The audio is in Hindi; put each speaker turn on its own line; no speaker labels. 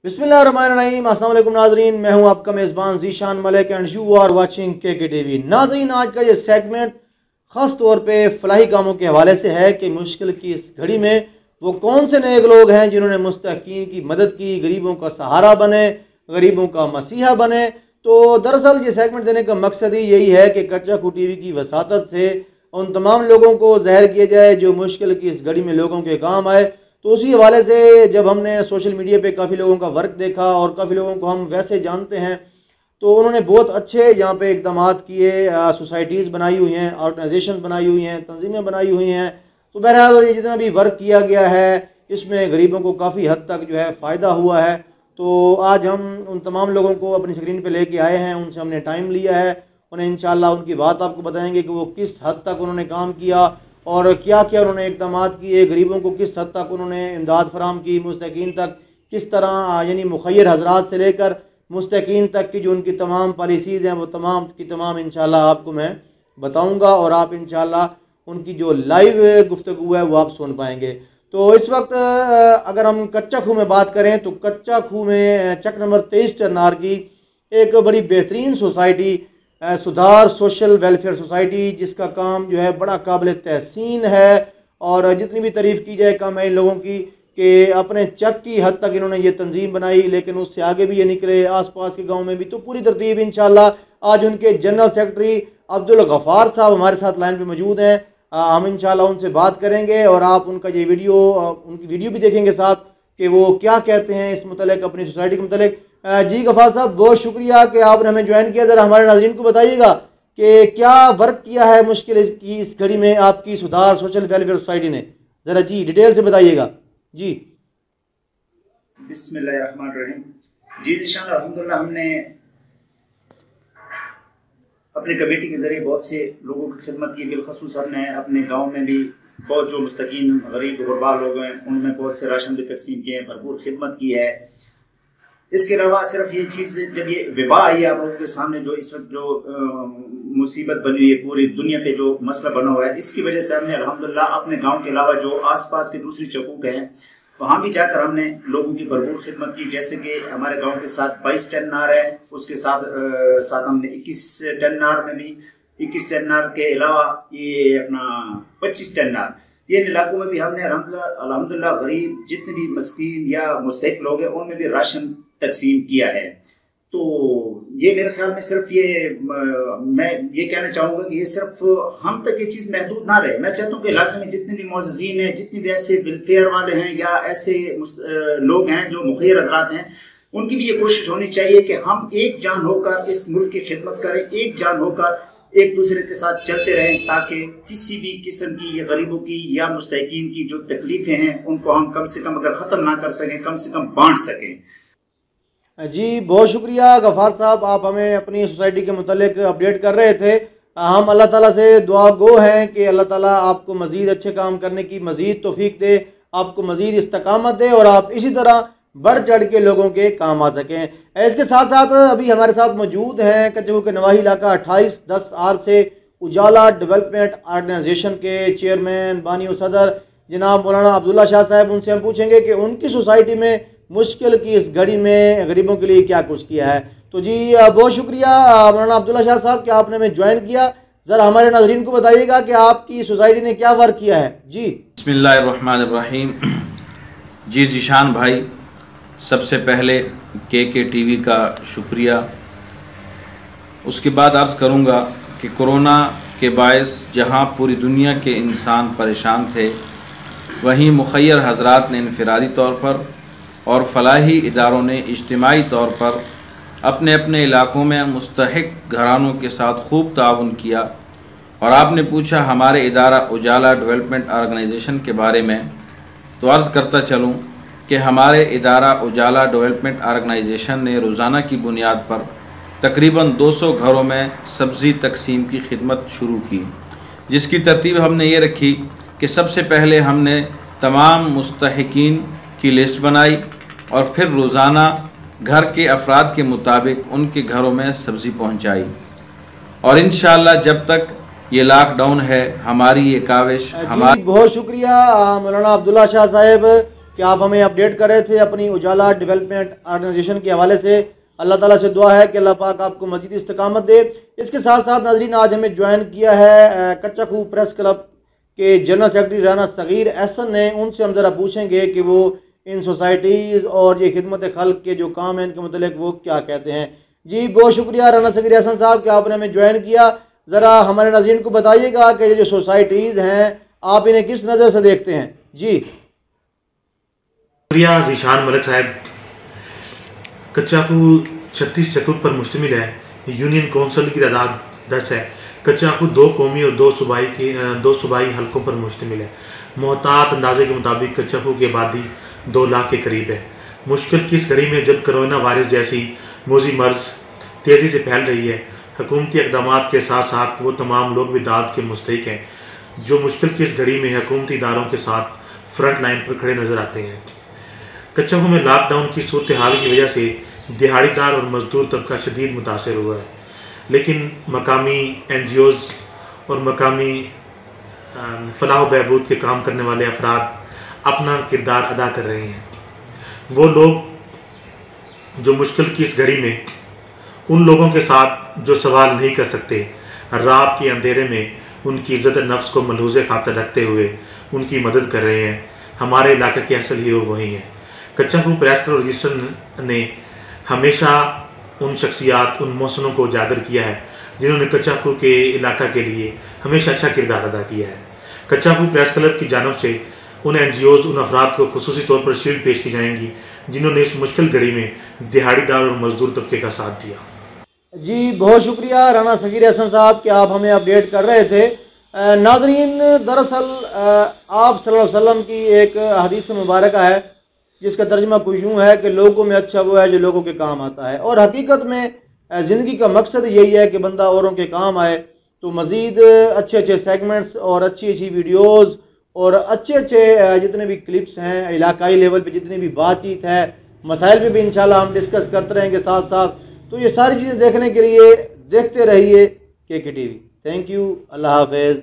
बिस्मिल्लाहिर्रहमानिर्रहीम। अस्सलाम वालेकुम नाज़रीन, मैं हूं आपका मेज़बान Zeeshan Malik and you are watching K TV. नाज़रीन, आज का ये सेगमेंट ख़ास तौर पे फलाही कामों के हवाले से है कि मुश्किल की इस घड़ी में वो कौन से नेक लोग हैं जिन्होंने मुस्तकीन की मदद की, गरीबों का सहारा बने, गरीबों का मसीहा बने। तो दरअसल ये सेगमेंट देने का मकसद ही यही है कि कच्चा खू टीवी की वसातत से उन तमाम लोगों को ज़ाहिर किया जाए जो मुश्किल की इस घड़ी में लोगों के काम आए। तो उसी हवाले से जब हमने सोशल मीडिया पे काफ़ी लोगों का वर्क देखा और काफ़ी लोगों को हम वैसे जानते हैं, तो उन्होंने बहुत अच्छे यहाँ पे इक़दाम किए, सोसाइटीज़ बनाई हुई हैं, ऑर्गेनाइजेशन बनाई हुई हैं, तंजीमें बनाई हुई हैं। तो बहरहाल ये जितना भी वर्क किया गया है इसमें गरीबों को काफ़ी हद तक जो है फ़ायदा हुआ है। तो आज हम उन तमाम लोगों को अपनी स्क्रीन पर लेके आए हैं, उनसे हमने टाइम लिया है, उन्हें इंशाअल्लाह उनकी बात आपको बताएंगे कि वो किस हद तक उन्होंने काम किया और क्या क्या उन्होंने इक़दाम किए, गरीबों को किस हद तक उन्होंने इमदाद फराम की, मुस्तकीन तक किस तरह, यानी मुखय्यर हजरात से लेकर मुस्तकीन तक की जो उनकी तमाम पॉलिसीज़ हैं वो तमाम की तमाम इंशाअल्लाह आपको मैं बताऊंगा और आप इंशाअल्लाह उनकी जो लाइव गुफ्तगू है वो आप सुन पाएंगे। तो इस वक्त अगर हम कच्चा खू में बात करें तो कच्चा खू में चक नंबर 23 टरनार की एक बड़ी बेहतरीन सोसाइटी सुधार सोशल वेलफेयर सोसाइटी, जिसका काम जो है बड़ा काबिल तहसीन है और जितनी भी तारीफ़ की जाए कम है इन लोगों की कि अपने चक की हद तक इन्होंने ये तंजीम बनाई, लेकिन उससे आगे भी ये निकले, आसपास के गांव में भी। तो पूरी तरतीब इंशाअल्लाह आज उनके जनरल सेक्रेटरी अब्दुल गफ़ार साहब हमारे साथ लाइन पे मौजूद हैं। हम इंशाअल्लाह उनसे बात करेंगे और आप उनका ये उनकी वीडियो भी देखेंगे साथ कि वो क्या कहते हैं इस मुतल्लिक, अपनी सोसाइटी के मुतल्लिक। जी गफ़ार साहब, बहुत शुक्रिया कि आपने हमें ज्वाइन किया। ज़रा हमारे नाज़रीन को बताइएगा कि क्या वर्क किया है मुश्किल की इस घड़ी में आपकी सुधार सोशल वेलफेयर सोसाइटी ने, ज़रा जी डिटेल से बताइएगा जी।
बिस्मिल्लाहिर्रहमानिर्रहीम। जी ज़ीशान, अल्हम्दुलिल्लाह हमने अपने कमेटी के ज़रिए बहुत से लोगों की खिदमत की। बिलखसूस हमने अपने गाँव में भी बहुत जो मुस्तकीन गरीब गुरबा लोग हैं उनमें बहुत से राशन भी तकसीम किए हैं, भरपूर खिदमत की है। इसके अलावा सिर्फ ये चीज़, जब ये विबा आई आप लोगों के सामने, जो इस वक्त जो मुसीबत बनी हुई है पूरी दुनिया पे, जो मसला बना हुआ है, इसकी वजह से हमने अल्हम्दुलिल्लाह अपने गांव के अलावा जो आसपास के दूसरी चकूक हैं वहाँ भी जाकर हमने लोगों की भरपूर खिदमत की। जैसे कि हमारे गांव के साथ 22 टन्नार है, उसके साथ हमने 21 टन्नार में भी 21 टन्नार के अलावा ये अपना 25 टन्नार, ये इलाकों में भी हमने अल्हम्दुलिल्लाह गरीब जितने भी मस्कीन या मुस्तहिक लोग हैं उनमें भी राशन तकसीम किया है। तो ये मेरे ख्याल में सिर्फ ये मैं ये कहना चाहूँगा कि ये सिर्फ हम तक ये चीज़ महदूद ना रहे। मैं चाहता हूँ कि इलाके में जितने भी मुअज़्ज़िज़ीन हैं, जितने भी ऐसे वेलफेयर वाले हैं या ऐसे लोग हैं जो मुखय्यर हज़रात हैं, उनकी भी ये कोशिश होनी चाहिए कि हम एक जान होकर इस मुल्क की खिदमत करें, एक जान होकर एक दूसरे के साथ चलते रहें, ताकि किसी भी किस्म की ये गरीबों की या मुस्तहिकीन की जो तकलीफ़ें हैं उनको हम कम से कम अगर ख़त्म ना कर सकें, कम से कम बांट सकें।
जी बहुत शुक्रिया गफ़ार साहब, आप हमें अपनी सोसाइटी के मुतालिक अपडेट कर रहे थे। हम अल्लाह ताला से दुआ गो हैं कि अल्लाह ताला आपको मज़ीद अच्छे काम करने की मज़ीद तौफीक दे, आपको मज़ीद इस्तकामत दे और आप इसी तरह बढ़ चढ़ के लोगों के काम आ सकें। इसके साथ साथ अभी हमारे साथ मौजूद हैं कच्चा के नवाही इलाका 2810R से उजाला डेवलपमेंट ऑर्गेनाइजेशन के चेयरमैन बानी और सदर जनाब मौलाना अब्दुल्ला शाह साहब। उनसे हम पूछेंगे कि उनकी सोसाइटी में मुश्किल की इस घड़ी में गरीबों के लिए क्या कुछ किया है। तो जी बहुत शुक्रिया मौलाना अब्दुल्ला शाह साहब कि आपने हमें ज्वाइन किया। ज़रा हमारे नाज़रीन को बताइएगा कि आपकी सोसाइटी ने क्या वर्क किया है जी।
बिस्मिल्लाहिर्रहमानिर्रहीम। जी ज़ीशान भाई, सबसे पहले के टीवी का शुक्रिया। उसके बाद अर्ज़ करूँगा कि कोरोना के बायस जहाँ पूरी दुनिया के इंसान परेशान थे, वहीं मुखय्यर हज़रात ने इनफरादी तौर पर और फलाही इदारों ने इज्तिमाई तौर पर अपने अपने इलाकों में मुस्तहिक घरानों के साथ खूब ताउन किया। और आपने पूछा हमारे इदारा उजाला डेवलपमेंट ऑर्गेनाइजेशन के बारे में, तो अर्ज़ करता चलूँ कि हमारे इदारा उजाला डेवलपमेंट ऑर्गेनाइजेशन ने रोज़ाना की बुनियाद पर तकरीबन 200 घरों में सब्ज़ी तकसीम की खिदमत शुरू की, जिसकी तरतीब हमने ये रखी कि सबसे पहले हमने तमाम मुस्तहिकीन की लिस्ट बनाई और फिर रोज़ाना घर के अफराद के मुताबिक उनके घरों में सब्ज़ी पहुंचाई। और इंशाअल्लाह जब तक ये लॉकडाउन है हमारी ये काविश हमारी।
बहुत शुक्रिया मौलाना अब्दुल्ला शाह साहब कि आप हमें अपडेट कर रहे थे अपनी उजाला डेवलपमेंट ऑर्गेनाइजेशन के हवाले से। अल्लाह ताला से दुआ है कि अल्लाह पाक आपको मजीद इस्तकामत दे। इसके साथ साथ नाज़रीन आज हमें ज्वाइन किया है कच्चा खूह प्रेस क्लब के जनरल सेक्रेटरी राना सगीर एहसन ने। उनसे हम ज़रा पूछेंगे कि वो इन सोसाइटीज़ और ये खिदमत खल्क के जो काम हैं इनके मतलब वो क्या कहते हैं। जी बहुत शुक्रिया राना सगीर एहसन साहब कि आपने हमें ज्वाइन किया। ज़रा हमारे नाज़रीन को बताइएगा कि ये जो सोसाइटीज़ हैं आप इन्हें किस नज़र से देखते हैं। जी
शुक्रिया ज़ीशान मलिक साहब। कच्चा खूह 36 चकुर पर मुश्तमिल है। यूनियन कौंसिल की तादाद 10 है। कच्चा खूह 2 कौमी और 2 सूबाई हलकों पर मुश्तमिल है। मोहतात अंदाजे के मुताबिक कच्चा खूह की आबादी 2 लाख के करीब है। मुश्किल की इस घड़ी में जब कोरोना वायरस जैसी मोजी मर्ज तेज़ी से फैल रही है, हुकूमती इक़दाम के साथ साथ वो तमाम लोग भी दाद के मुस्तहिक हैं जो मुश्किल की इस घड़ी में हुकूमती इदारों के साथ फ्रंट लाइन पर खड़े नज़र आते हैं। कच्चा खूह में लॉकडाउन की सूरत हाल की वजह से दिहाड़ीदार और मजदूर तबका शदीद मुतासर हुआ है, लेकिन मकामी NGOs और मकामी फलाह बहबूद के काम करने वाले अफराद अपना किरदार अदा कर रहे हैं। वो लोग जो मुश्किल की इस घड़ी में उन लोगों के साथ जो सवाल नहीं कर सकते, रात के अंधेरे में उनकी इज़्ज़त नफ्स को मलहूज़े खातर रखते हुए उनकी मदद कर रहे हैं। हमारे इलाके के असल हीरो वही हैं। कच्चा खूह प्रेस क्लब रजिस्टर ने हमेशा उन शख्सियात, उन मौसनों को उजागर किया है जिन्होंने कच्चा खूह के इलाका के लिए हमेशा अच्छा किरदार अदा किया है। कच्चा खूह प्रेस क्लब की जानब से उन NGOs, उन अफराद को खुसूसी तौर पर शील्ड पेश की जाएंगी जिन्होंने इस मुश्किल घड़ी में दिहाड़ीदार और मजदूर तबके का साथ दिया।
जी बहुत शुक्रिया राना सगीर एहसन साहब कि आप हमें अपडेट कर रहे थे। नाज़रीन दरअसल आप सल्लल्लाहु अलैहि वसल्लम की एक हदीस मुबारक है जिसका तर्जुमा कुछ यूँ है कि लोगों में अच्छा वो है जो लोगों के काम आता है, और हकीकत में ज़िंदगी का मकसद यही है कि बंदा औरों के काम आए। तो मज़ीद अच्छे अच्छे सेगमेंट्स और अच्छी अच्छी वीडियोज़ और अच्छे अच्छे जितने भी क्लिप्स हैं, इलाकाई लेवल पे जितनी भी बातचीत है, मसाइल पे भी इंशाल्लाह हम डिस्कस करते रहेंगे साथ साथ। तो ये सारी चीज़ें देखने के लिए देखते रहिए KK TV। थैंक यू, अल्लाह हाफ़िज़।